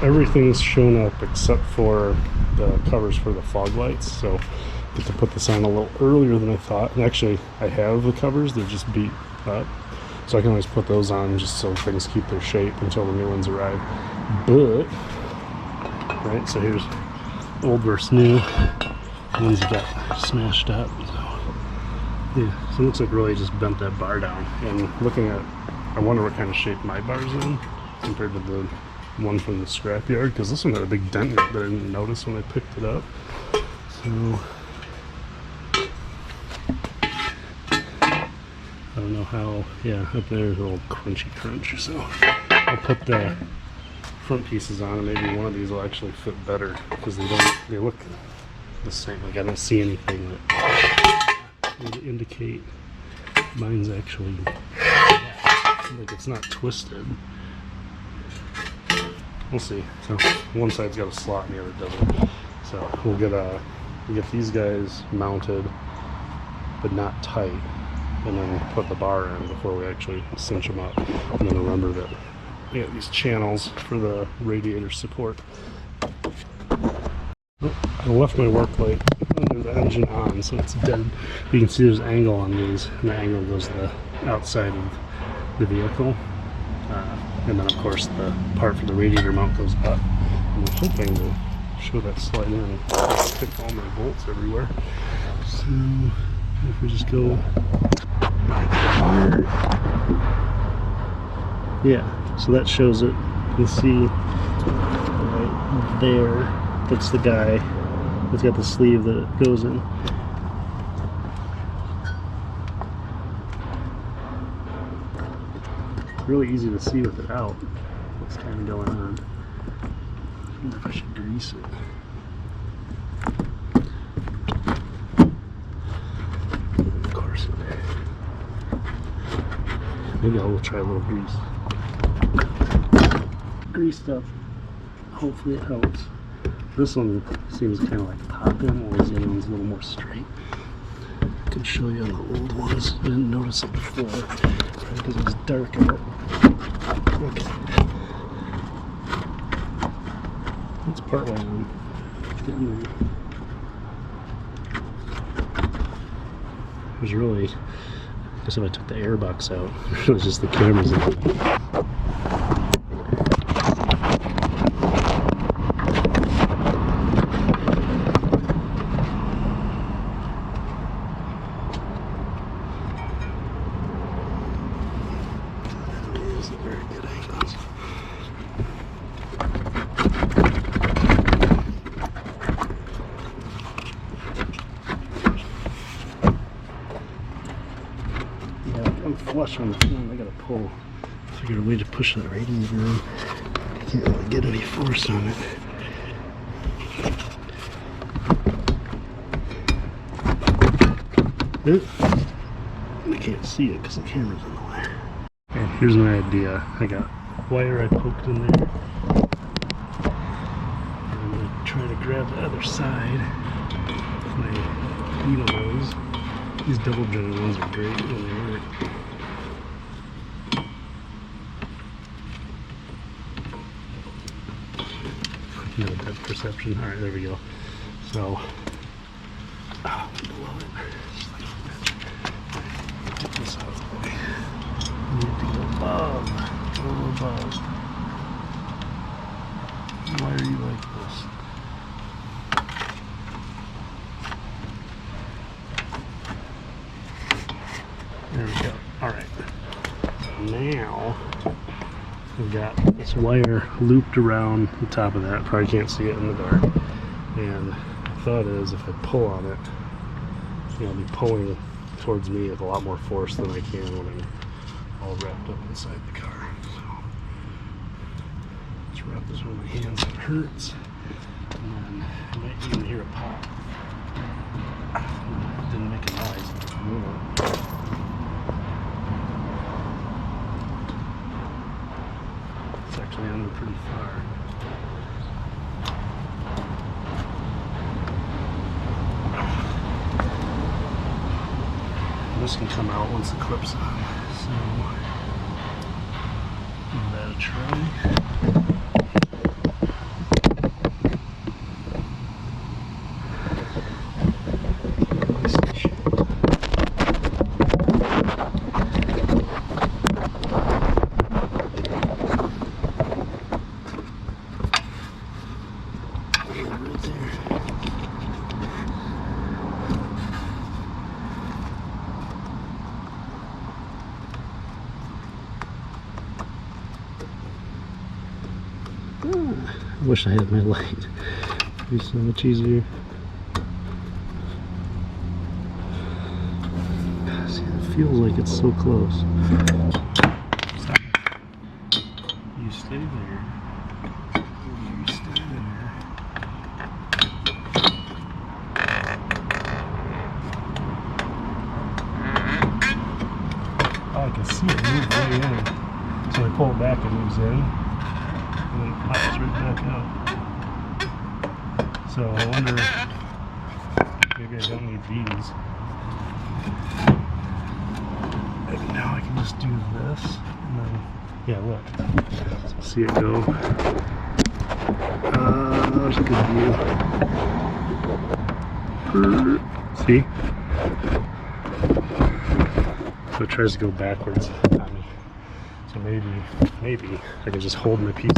everything's shown up except for the covers for the fog lights. So I get to put this on a little earlier than I thought. And actually, I have the covers, they're just beat up. So I can always put those on just so things keep their shape until the new ones arrive. But, right, so here's old versus new. The ones that got smashed up. So, yeah, so it looks like really just bent that bar down. And looking at, I wonder what kind of shape my bar's in compared to the one from the scrapyard, because this one had a big dent in it that I didn't notice when I picked it up. So I don't know how, yeah, up there's a little crunchy crunch. So I'll put the front pieces on, and maybe one of these will actually fit better because they look the same. Like I don't see anything that would indicate mine's actually like it's not twisted. We'll see. So one side's got a slot and the other doesn't. So we'll get these guys mounted, but not tight, and then put the bar in before we actually cinch them up. And then remember that we got these channels for the radiator support. Oh, I left my work light under the engine on, so it's dead. You can see there's angle on these, and the angle goes to the outside of the vehicle. And then of course the part for the radiator mount goes up. And I'm hoping to show that slide in and pick all my bolts everywhere. So if we just go here. Yeah, so that shows it. You can see right there, that's the guy that's got the sleeve that it goes in. Really easy to see with it out what's kind of going on. I wonder if I should grease it. Of course, maybe I will try a little grease. Grease stuff. Hopefully it helps. This one seems kind of like popping, whereas the other one's a little more straight. I can show you on the old ones. I didn't notice it before, probably because it was dark out. Okay. That's part way on. Getting there. It was really, I guess if I took the airbox out, it was just the cameras in it. Flush on the phone, I gotta pull. Figure a way to push that radiator in. Can't really get any force on it. I can't see it because the camera's in the way. And here's my idea. I got wire I poked in there. And I'm gonna try to grab the other side with my needle nose. These double jointed ones are great when they work. No depth perception. Alright, there we go. So, below it. Just like that. Get this out of the way. I need to go above. Go above. Why are you like this? There we go. Alright. Now, we've got this wire looped around the top of that. Probably can't see it in the dark. And the thought is if I pull on it, I'll be pulling towards me with a lot more force than I can when I'm all wrapped up inside the car. So let's wrap this with my hands. It hurts. And then I might even hear a pop. It didn't make a noise. Move it. It's actually under pretty far. This can come out once the clip's on, so give that a try. I wish I had my light. It'd be so much easier. See, it feels like it's so close. Stop. You stay there. You stay there. Oh, I can see it move way in. So I pull it back, it moves in, and then it pops right back out. So I wonder, maybe I don't need these. Maybe now I can just do this, and then, yeah, look. So see it go. There's a good view. See? So it tries to go backwards on me. So maybe I can just hold my piece,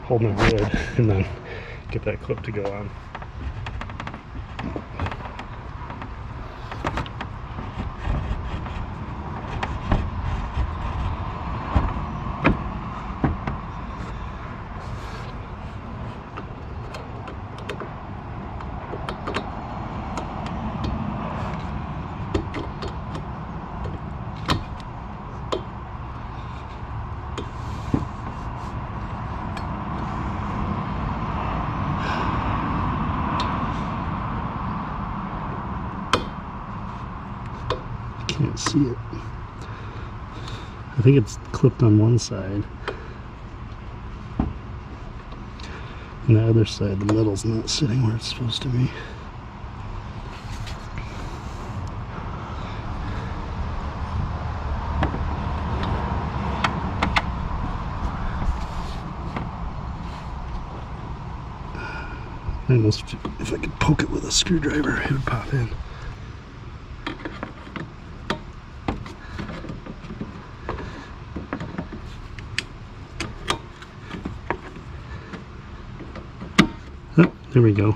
hold my wood, and then get that clip to go on. Can't see it. I think it's clipped on one side, and the other side, the metal's not sitting where it's supposed to be. Almost, if I could poke it with a screwdriver, it would pop in. Oh, there we go.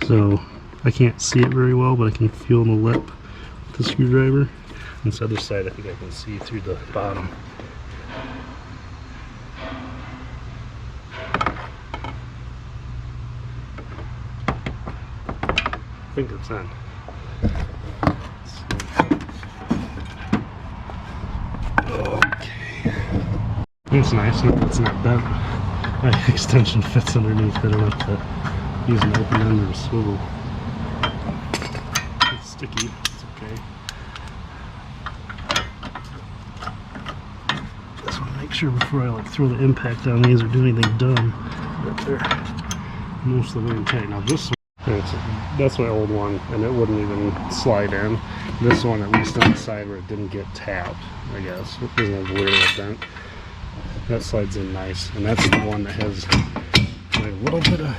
So I can't see it very well, but I can feel the lip with the screwdriver. And this other side, I think I can see through the bottom. I think it's in. Okay. It's nice. No, it's not bent. My extension fits underneath. I don't have to use an open end or a swivel. It's sticky. It's okay. Just want to make sure before I throw the impact on these or do anything dumb that they're most of the way in tight. Now this one. That's my old one, and it wouldn't even slide in. This one, at least on the side where it didn't get tapped, I guess, it doesn't have a weird little dent. That slides in nice, and that's the one that has like a little bit of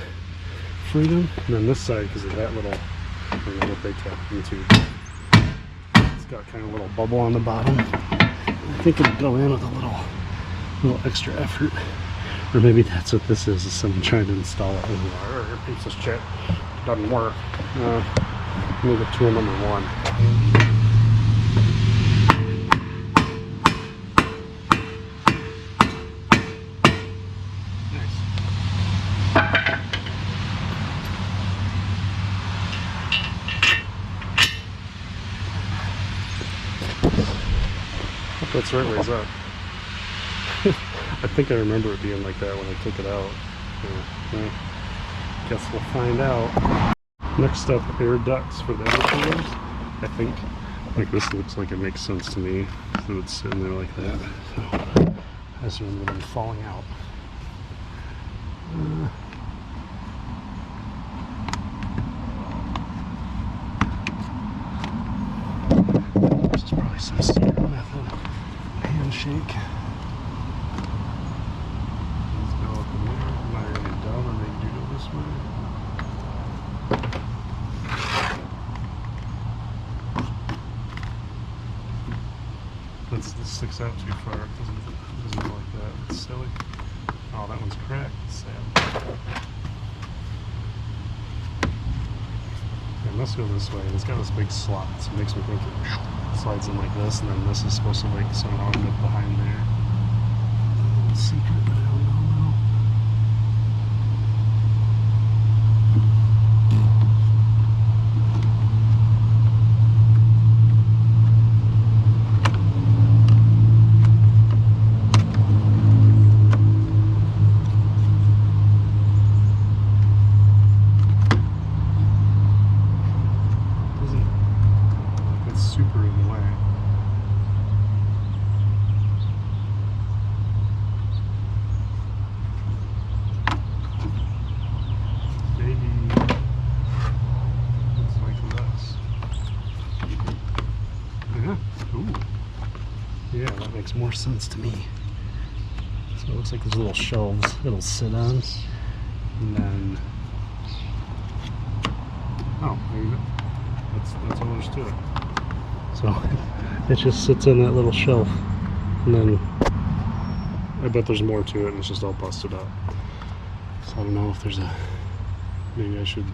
freedom. And then this side, because of that little, I don't know what they tapped into, it's got kind of a little bubble on the bottom. I think it'll go in with a little extra effort. Or maybe that's what this is someone trying to install it. Or piece of shit. Doesn't work. Move it to number one. Nice. Hope that's right ways up. I think I remember it being like that when I took it out. Yeah. Guess we'll find out. Next up, air ducts for the intercoolers. I think, like, this looks like it makes sense to me. So it's sitting there like that. So I just remember them falling out. This is probably some standard method. Handshake. This sticks out too far. It doesn't go like that. It's silly. Oh, that one's cracked. It's sad. It must go this way. It's got this big slot, so it makes me think it slides in like this, and then this is supposed to like somehow end up behind there. A little secret, but I don't know. more sense to me. So it looks like there's little shelves it'll sit on, and then oh, there you go. That's all there's to it. So it just sits on that little shelf, and then I bet there's more to it, and it's just all busted up. So I don't know if there's maybe I should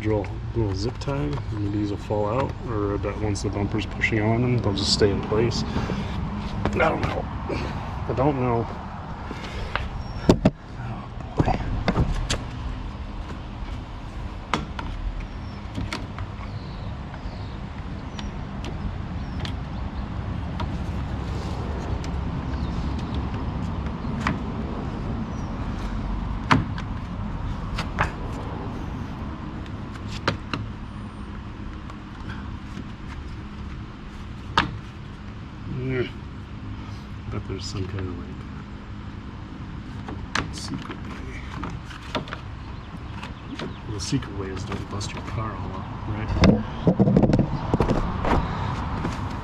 drill a little zip tie. Maybe these will fall out, or I bet once the bumper's pushing on them, they'll just stay in place. I don't know. I don't know. Oh boy. I bet there's some kind of like secret way. Well, the secret way is don't bust your car all up, right?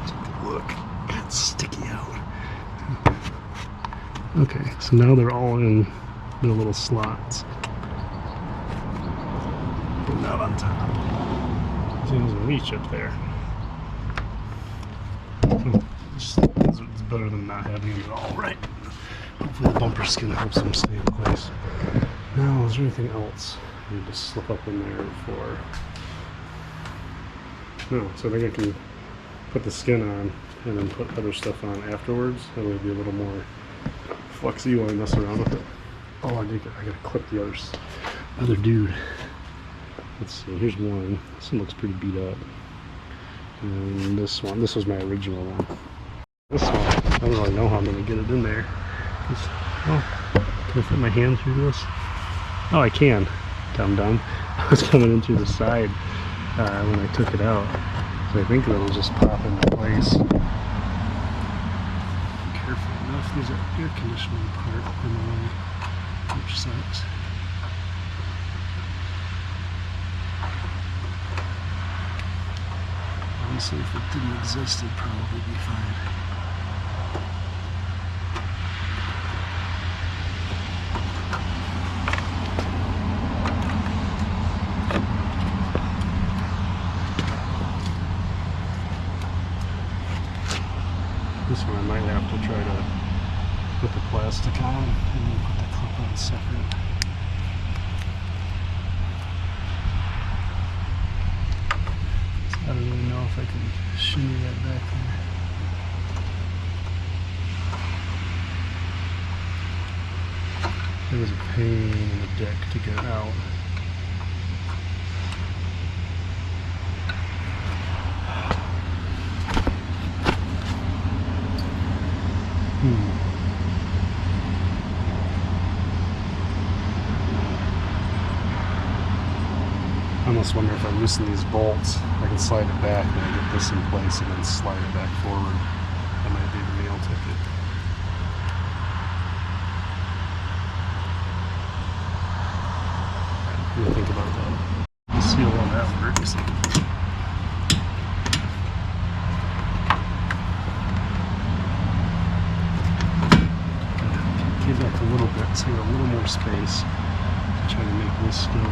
Take a look. It's sticky out. Okay, so now they're all in their little slots. But not on top. Seems a reach up there. It's better than not having them at all, right? Hopefully the bumper skin helps them stay in place. Now, is there anything else I need to slip up in there for? No, so I think I can put the skin on and then put other stuff on afterwards. That would be a little more flexy when I mess around with it. Oh, I gotta clip the other dude. Let's see, here's one. This one looks pretty beat up. And this was my original one. This one, I don't really know how I'm going to get it in there. Can I fit my hand through this? Oh, I can. Dumb. I was coming in through the side when I took it out. So I think it'll just pop into place. Careful enough, there's an air conditioning part in the way, which sucks. Honestly, if it didn't exist, it'd probably be fine. This one I might have to try to put the plastic on and then put the clip on separate. I don't really know if I can shimmy that back there. It was a pain in the dick to get out. I almost wonder if I loosen these bolts, I can slide it back and I get this in place and then slide it back forward. That might be the meal ticket. What do you think about that? Let's see how that works. Give up a little bit so you have a little more space to try to make this go on.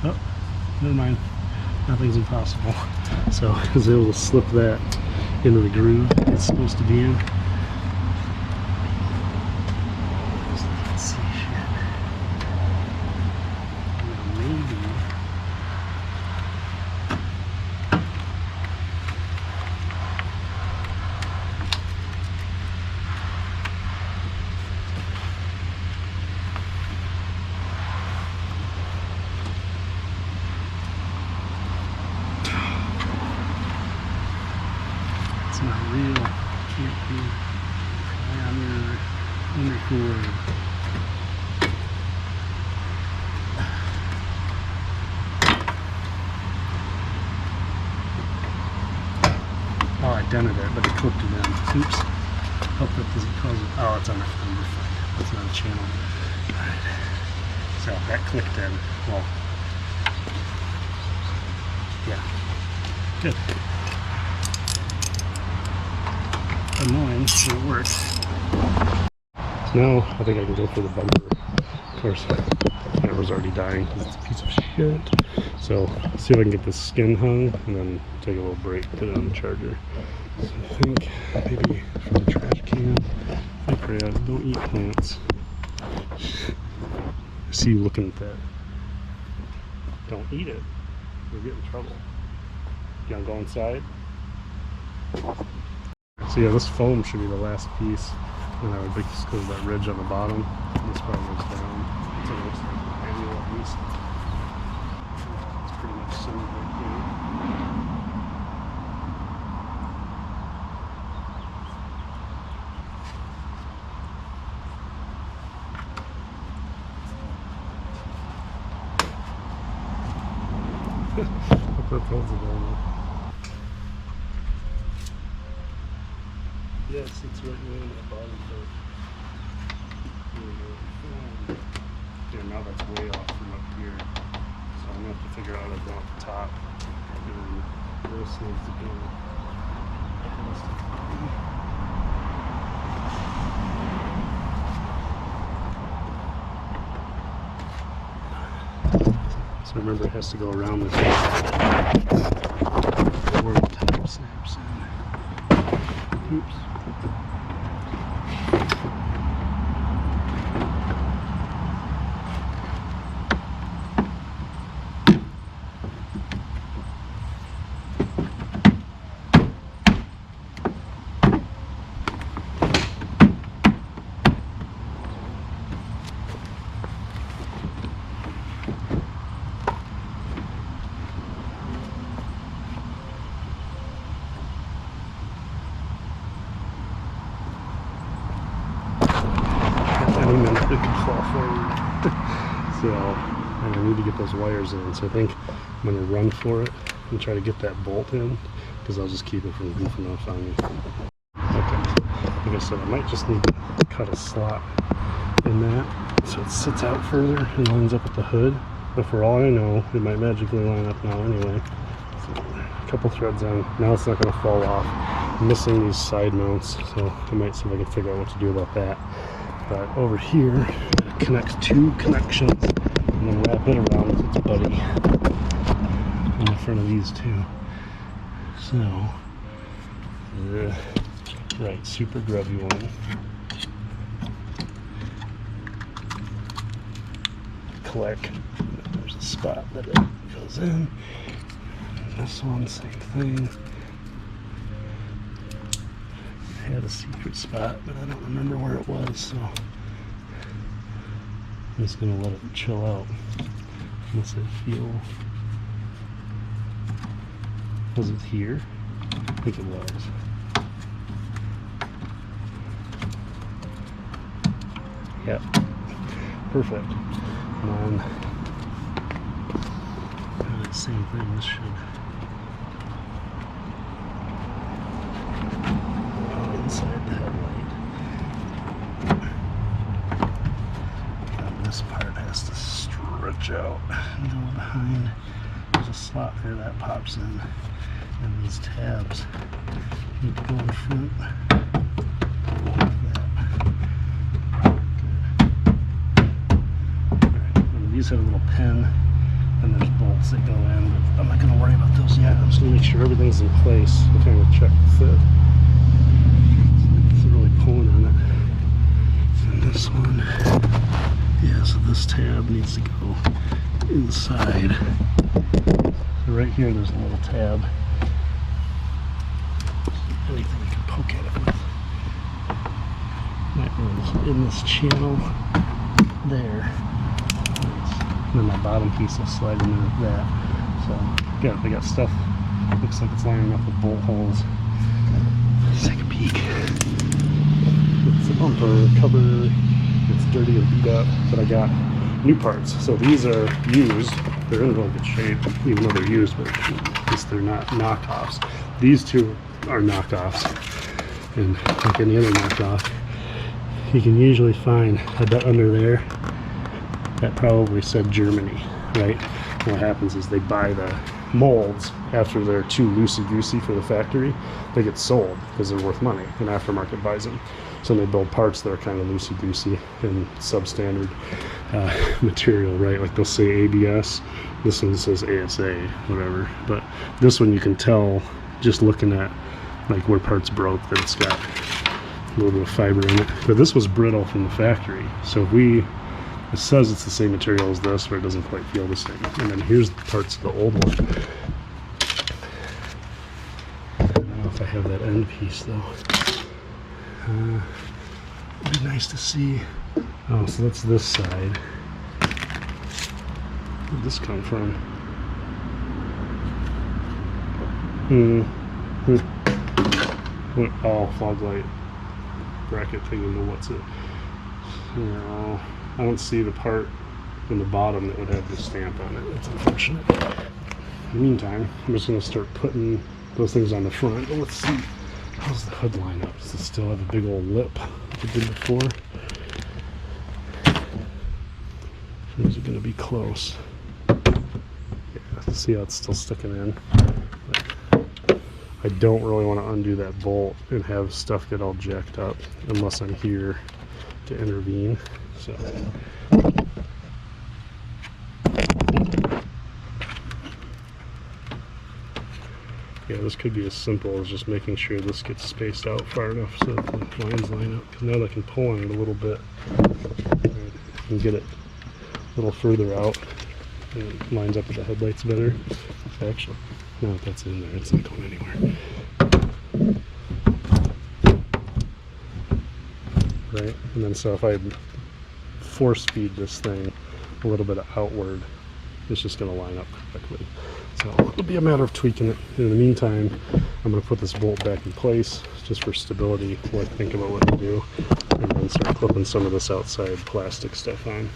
Oh, never mind. Nothing's impossible. So I was able to slip that into the groove it's supposed to be in. Let's see shit. Maybe. It's not real. Can't be undercooler. dented it, but it clipped it in. Oops. Hope that doesn't cause it. Oh, it's on the fender. That's not a channel. Alright. So that clicked in. Well, yeah. Good. Annoying, but it works. So now I think I can go for the bumper. Of course, the camera's already dying because it's a piece of shit. So see if I can get this skin hung and then take a little break, put it on the charger. So I think maybe from the trash can. I forgot, don't eat plants. I see you looking at that. Don't eat it. You'll get in trouble. You wanna go inside? So yeah, this foam should be the last piece. And I would be just because of that ridge on the bottom. This part goes down. So it looks like an annual at least. It's pretty much centered right here. Hope that holds it down there. Yes, it's right there in that bottom part. Yeah, now that's way off from up here. So I'm gonna have to figure out how to go up the top. And this needs to go. So remember, it has to go around this where the top snaps in. Oops. Any minute it could fall forward. So, and I need to get those wires in. So I think I'm going to run for it and try to get that bolt in, because I'll just keep it from goofing off on me. Okay, like I said, I might just need to cut a slot in that so it sits out further and lines up with the hood. But for all I know, it might magically line up now anyway. So, a couple threads on. Now it's not going to fall off. I'm missing these side mounts, so I might see if I can figure out what to do about that. But over here, it connects two connections and then wrap it around with its buddy in the front of these two. So, the right super grubby one. Click. There's a spot that it goes in. This one, same thing. Had a secret spot, but I don't remember where it was, so I'm just gonna let it chill out. Unless I feel, was it here? I think it was. Yep, perfect. And then same thing. This should. Inside the headlight. And this part has to stretch out and go behind. There's a slot there that pops in, and these tabs need to go in front. Like that. Alright, and these have a little pin, and there's bolts that go in, but I'm not going to worry about those yet. I'm just going to make sure everything's in place. I kind of check the fit. Pulling on it. And this one, yeah, so this tab needs to go inside. So right here there's a little tab. Anything you can poke at it with. That goes in this channel there. And then my bottom piece will slide in there with that. So yeah, they got stuff. Looks like it's lining up with bolt holes. Let's take a peek. It's a bumper cover. It's dirty and beat up, but I got new parts. So these are used. They're in really good shape, even though they're used, but at least they're not knockoffs. These two are knockoffs. And like any other knockoff, you can usually find under there that probably said Germany, right? What happens is they buy the molds after they're too loosey-goosey for the factory. They get sold because they're worth money, and aftermarket buys them. So they build parts that are kind of loosey-goosey and substandard material, right? Like they'll say ABS, this one says ASA, whatever. But this one you can tell just looking at like where parts broke that it's got a little bit of fiber in it. But this was brittle from the factory, so it says it's the same material as this, but it doesn't quite feel the same. And then here's the parts of the old one. I don't know if I have that end piece though. It'd be nice to see. Oh, so that's this side. Where'd this come from? Oh, fog light bracket thing into what's it? No, I don't see the part in the bottom that would have the stamp on it. That's unfortunate. In the meantime, I'm just going to start putting those things on the front. But let's see. How's the hood line up? Does it still have a big old lip like it did before? Or is it going to be close? Yeah, see how it's still sticking in? But I don't really want to undo that bolt and have stuff get all jacked up unless I'm here to intervene. So yeah, this could be as simple as just making sure this gets spaced out far enough so that the lines line up. Because now I can pull on it a little bit and get it a little further out, and it lines up with the headlights better. Actually, now that that's in there, it's not going anywhere. Right, and then so if I force feed this thing a little bit outward, it's just going to line up correctly. So it'll be a matter of tweaking it. In the meantime, I'm going to put this bolt back in place just for stability while I think about what to do, and then start clipping some of this outside plastic stuff on.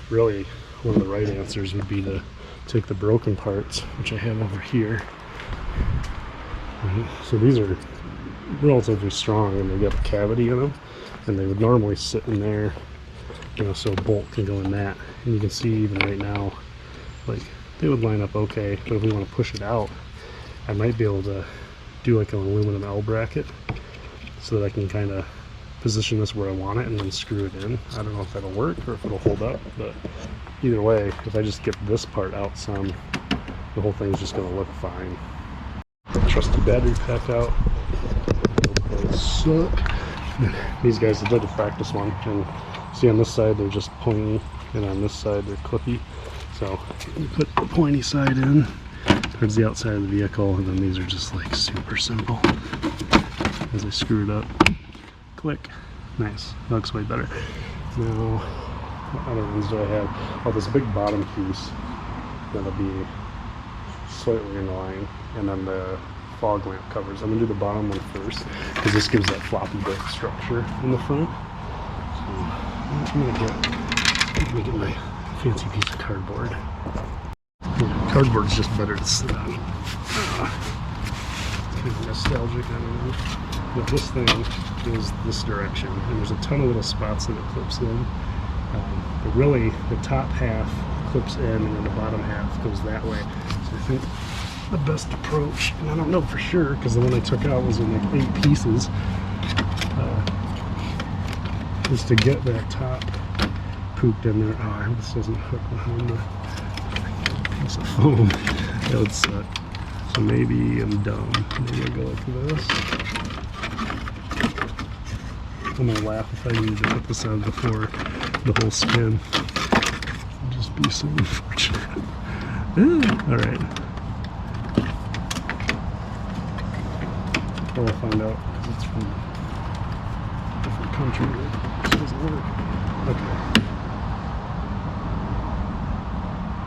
Really, one of the right answers would be to take the broken parts, which I have over here. Right. So these are relatively strong and they've got a cavity in them, and they would normally sit in there, you know, so a bolt can go in that. And you can see even right now, like, they would line up okay, but if we want to push it out, I might be able to do like an aluminum L bracket so that I can kind of position this where I want it and then screw it in. I don't know if that'll work or if it'll hold up, but either way, if I just get this part out some, the whole thing's just going to look fine. Trusty battery pack out. Suck. These guys did a practice one, and see on this side they're just pointy, and on this side they're clippy. So you put the pointy side in towards the outside of the vehicle, and then these are just like super simple. As I screw it up, click. Nice. That looks way better. Now, what other ones do I have? Oh, this big bottom piece that'll be slightly in line, and then the fog lamp covers. I'm going to do the bottom one first because this gives that floppy bit structure in the front. So I'm going to get my fancy piece of cardboard. Yeah, cardboard's just better to sit on. It's kind of nostalgic, I don't know. But this thing is this direction, and there's a ton of little spots that it clips in. But really, the top half clips in, and then the bottom half goes that way. So I think the best approach, and I don't know for sure because the one I took out was in like 8 pieces, is to get that top pooped in there. Oh, I hope this doesn't hook behind the piece of foam. That would suck. So maybe I'm dumb. Maybe I'll go like this. I'm gonna laugh if I needed to put this on before the whole spin. It'd just be so unfortunate. Alright. We'll find out because it's from a different country. This doesn't work. Okay.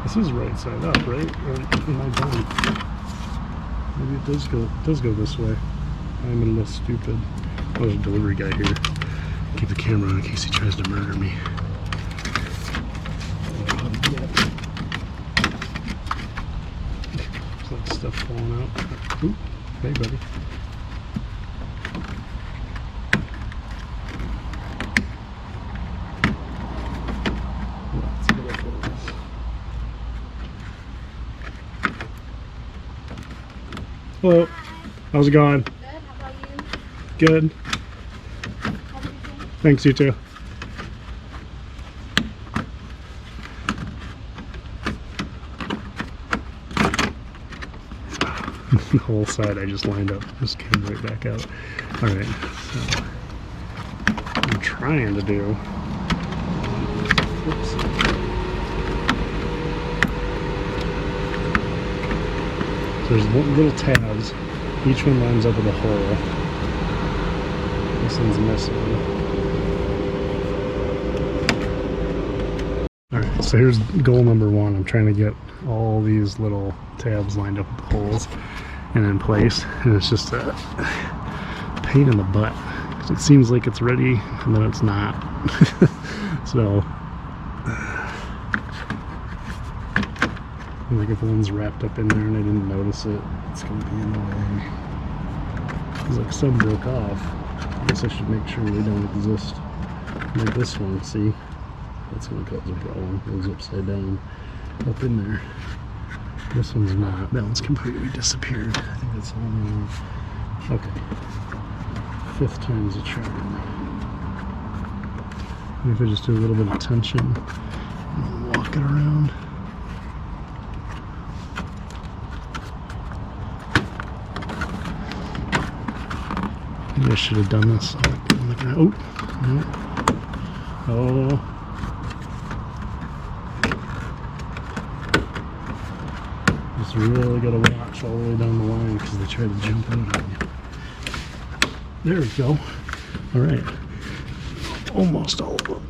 This is right side up, right? Or am I done? Maybe it does go this way. I'm a little stupid. Oh, there's a delivery guy here. Keep the camera on in case he tries to murder me. stuff falling out. Ooh, hey buddy. Let's get up with this. Hello. How's it going? Good. How about you? Good. Have a good day. Thanks, you too. The whole side I just lined up, just came right back out. Alright, so I'm trying to do. Whoops. So there's little tabs. Each one lines up with a hole. This one's missing. Alright, so here's goal number one. I'm trying to get all these little tabs lined up with the holes and in place, and it's just a pain in the butt because it seems like it's ready and then it's not. So like if one's wrapped up in there and I didn't notice it, it's gonna be in the way. Because like some broke off. I guess I should make sure they don't exist. Like this one, see? That's gonna cause a problem. It was upside down up in there. This one's not. That one's completely disappeared. I think that's the only one. Okay. 5th time's a charm. Maybe if I just do a little bit of tension and walk it around. Maybe I should have done this. Oh, no. Oh. Just really gotta watch all the way down the line because they try to jump out on you. There we go. Alright. Almost all of them.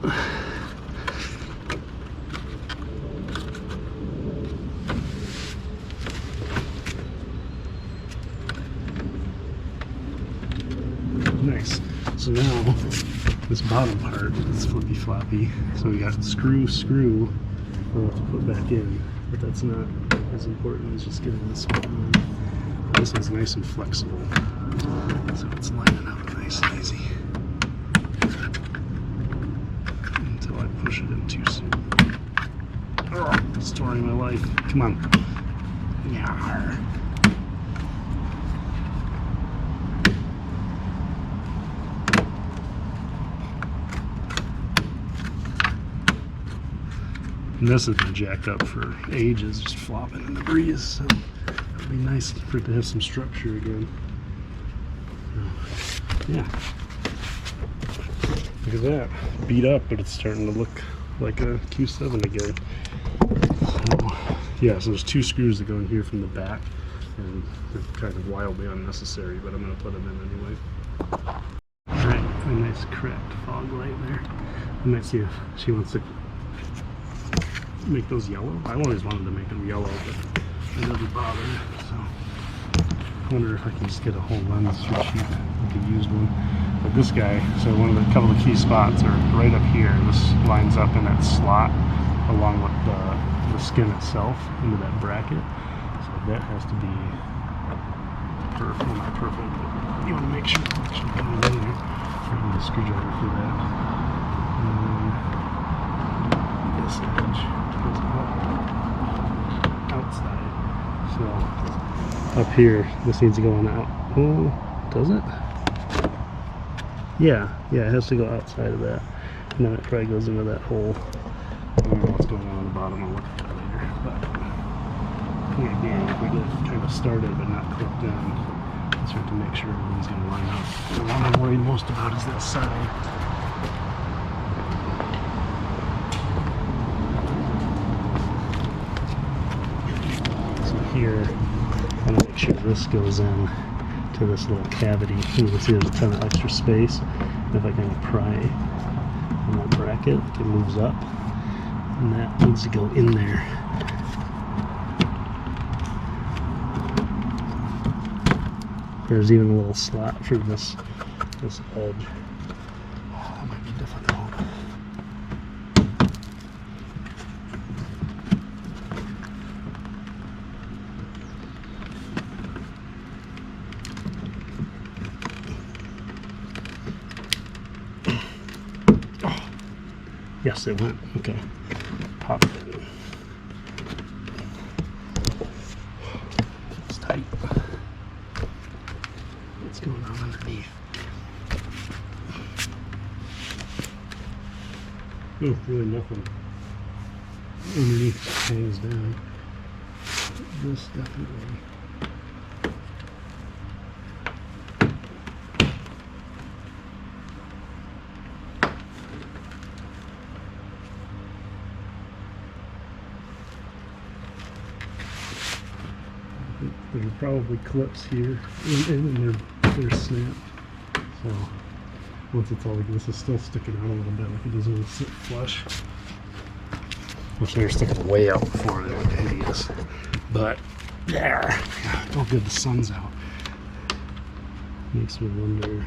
Nice. So now, this bottom part is flippy floppy. So we got screw, we'll have to put back in. But that's not as important as just getting this one on. This one's nice and flexible. So it's lining up nice and easy. Until I push it in too soon. Oh, story of my life. Come on. Yarr. And this has been jacked up for ages, just flopping in the breeze, so it'd be nice for it to have some structure again. Yeah. Look at that. Beat up, but it's starting to look like a Q7 again. So, yeah, so there's 2 screws that go in here from the back, and they're kind of wildly unnecessary, but I'm going to put them in anyway. Alright, a nice cracked fog light there. I might see if she wants to make those yellow. I always wanted to make them yellow, but it doesn't bother. So I wonder if I can just get a whole lens for cheap, like a used one. But this guy, so a couple of key spots are right up here. This lines up in that slot along with the skin itself into that bracket. So that has to be perfect. Well, not perfect, but you want to make sure it actually goes in there. I need a screwdriver for that. This edge goes outside. So up here, this needs to go on out. Oh, does it? Yeah, it has to go outside of that. And then it probably goes into that hole. I don't know what's going on the bottom. I'll look at that later. But again, if we get it kind of started but not clipped in, let's have to make sure everything's going to line up. The one I'm worried most about is that side. Here, I'm going to make sure this goes in to this little cavity. You can see there's a ton of extra space. And if I kind of pry on that bracket, it moves up, and that needs to go in there. There's even a little slot for this edge. That might be difficult. Yes, it went. Okay. Pop it in. It's tight. What's going on underneath? Oh, really nothing. Underneath hangs down. This definitely. There are probably clips here and they're snapped. So once it's all like this is still sticking out a little bit, like it doesn't really sit flush. Which they're sticking way out before they look hideous. But there, oh good, the sun's out. Makes me wonder.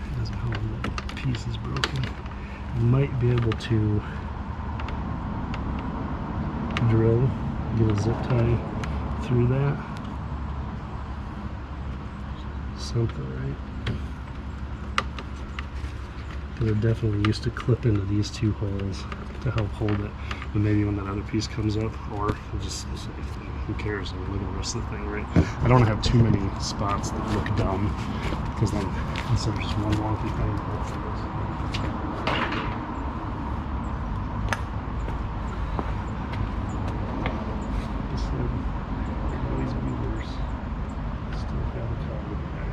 It doesn't help that the piece is broken. You might be able to drill, get a zip tie through that. Something, right? Because it definitely used to clip into these two holes to help hold it. But maybe when that other piece comes up, or just, who cares? I mean, look at the rest of the thing, right? I don't have too many spots that look dumb, because then instead of just one wonky thing, both of those. Just like all these weavers still have a cover there.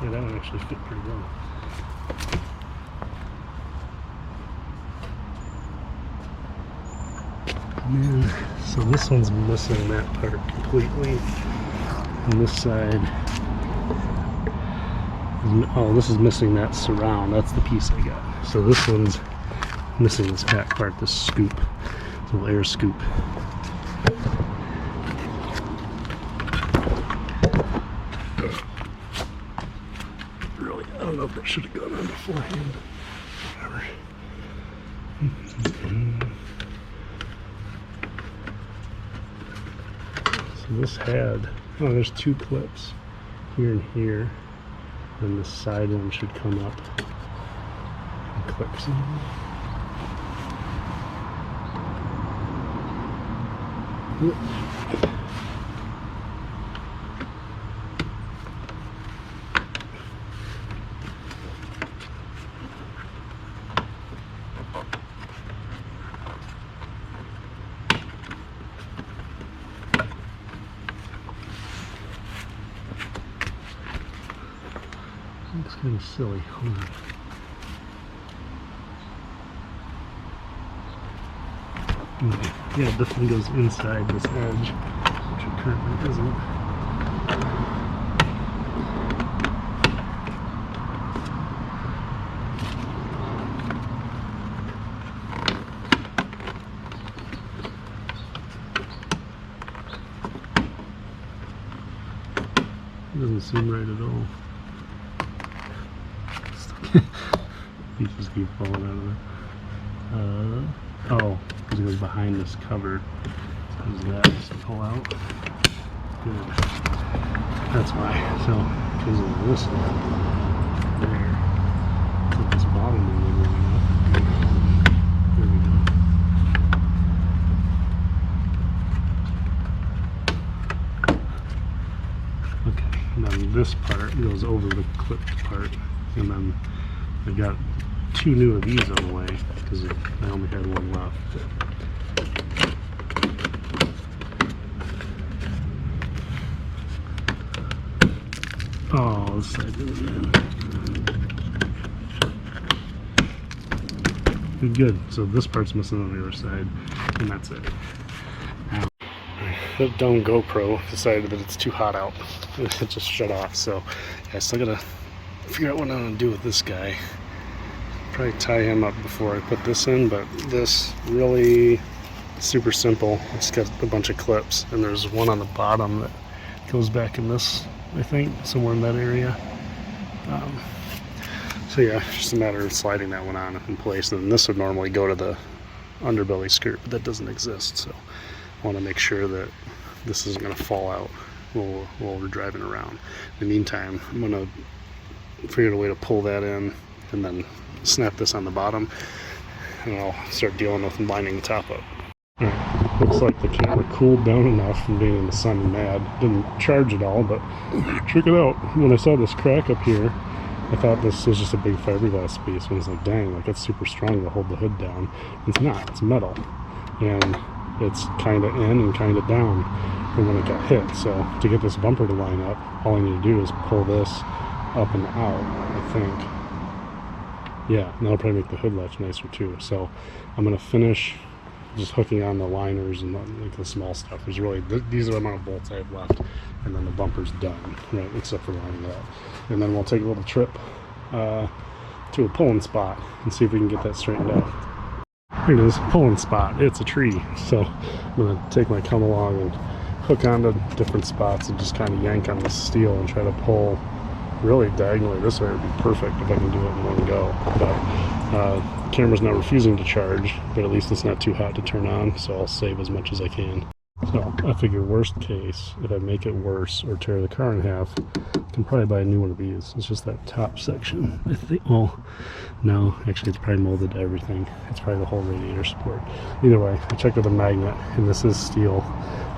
Yeah, that one actually fit pretty well. And then, so this one's missing that part completely. And this side, oh, this is missing that surround. That's the piece I got. So this one's missing this back part, this scoop, this little air scoop. Really, I don't know if that should have gone on beforehand. Whatever. So this had, oh, there's two clips here and here, and the side one should come up and clip some. Looks kind of silly. Hold on. Okay. Yeah, this one goes inside this edge, which it currently isn't. It doesn't seem right at all. Pieces keep falling out of there. Oh, because it goes behind this cupboard. So does that just pull out? Good. That's why. So, because of this one there, so this bottom one will going up. There we go. Okay, and then this part goes over the clipped part, and then I've got two new of these on the way because I only had one left. Oh, this side didn't. Good. So this part's missing on the other side, and that's it. The dumb GoPro decided that it's too hot out. It just shut off. So yeah, I still gotta figure out what I'm gonna do with this guy. Probably tie him up before I put this in, but this really super simple. It's got a bunch of clips, and there's one on the bottom that goes back in this, I think, somewhere in that area. So yeah, it's just a matter of sliding that one on in place. And this would normally go to the underbelly skirt, but that doesn't exist. So I want to make sure that this isn't going to fall out while we're driving around. In the meantime, I'm going to figure out a way to pull that in and then snap this on the bottom, and I'll start dealing with lining the top up. Alright, looks like the camera cooled down enough from being in the sun and mad. Didn't charge at all, but check it out. When I saw this crack up here, I thought this was just a big fiberglass piece, and I was like, dang, like that's super strong to hold the hood down. It's not, it's metal. And it's kind of in and kind of down from when it got hit. So to get this bumper to line up, all I need to do is pull this up and out, I think. Yeah, and that'll probably make the hood latch nicer too. So I'm going to finish just hooking on the liners and like the small stuff. There's really, these are the amount of bolts I have left, and then the bumper's done, right, except for lining it up. And then we'll take a little trip to a pulling spot and see if we can get that straightened out. Here it is, pulling spot. It's a tree. So I'm gonna take my come along and hook onto different spots and just kind of yank on this steel and try to pull really diagonally this way. Would be perfect if I can do it in one go. But the camera's not refusing to charge, but at least it's not too hot to turn on, so I'll save as much as I can. So I figure worst case, if I make it worse or tear the car in half, I can probably buy a new one of these. It's just that top section. I think, well, no, actually it's probably molded to everything. It's probably the whole radiator support. Either way, I checked with a magnet, and this is steel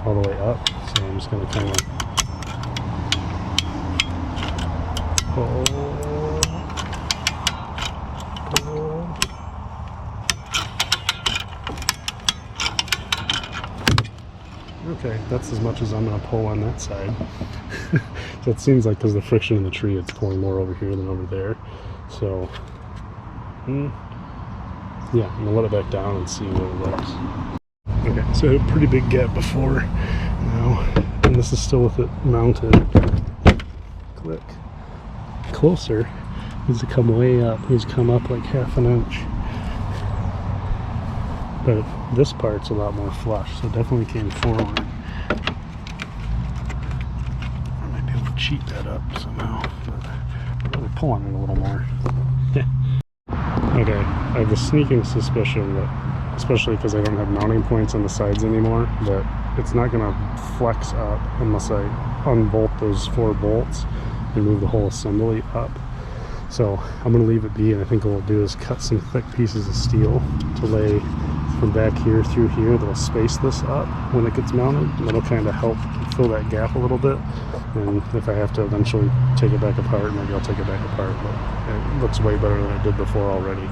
all the way up. So I'm just gonna kind of pull. Okay, that's as much as I'm going to pull on that side. So it seems like because of the friction in the tree, it's pulling more over here than over there. So, yeah, I'm going to let it back down and see what it looks. Okay, so I had a pretty big gap before now, and this is still with it mounted. Click. Closer. Needs to come way up. Needs to come up like half an inch. But this part's a lot more flush, so it definitely came forward. I might be able to cheat that up somehow, but really pull on it a little more. Okay, I have a sneaking suspicion that, especially because I don't have mounting points on the sides anymore, that it's not going to flex up unless I unbolt those 4 bolts and move the whole assembly up. So I'm going to leave it be, and I think what we'll do is cut some thick pieces of steel to lay from back here through here that'll space this up when it gets mounted, and that'll kind of help fill that gap a little bit. And if I have to eventually take it back apart, maybe I'll take it back apart, but it looks way better than it did before already.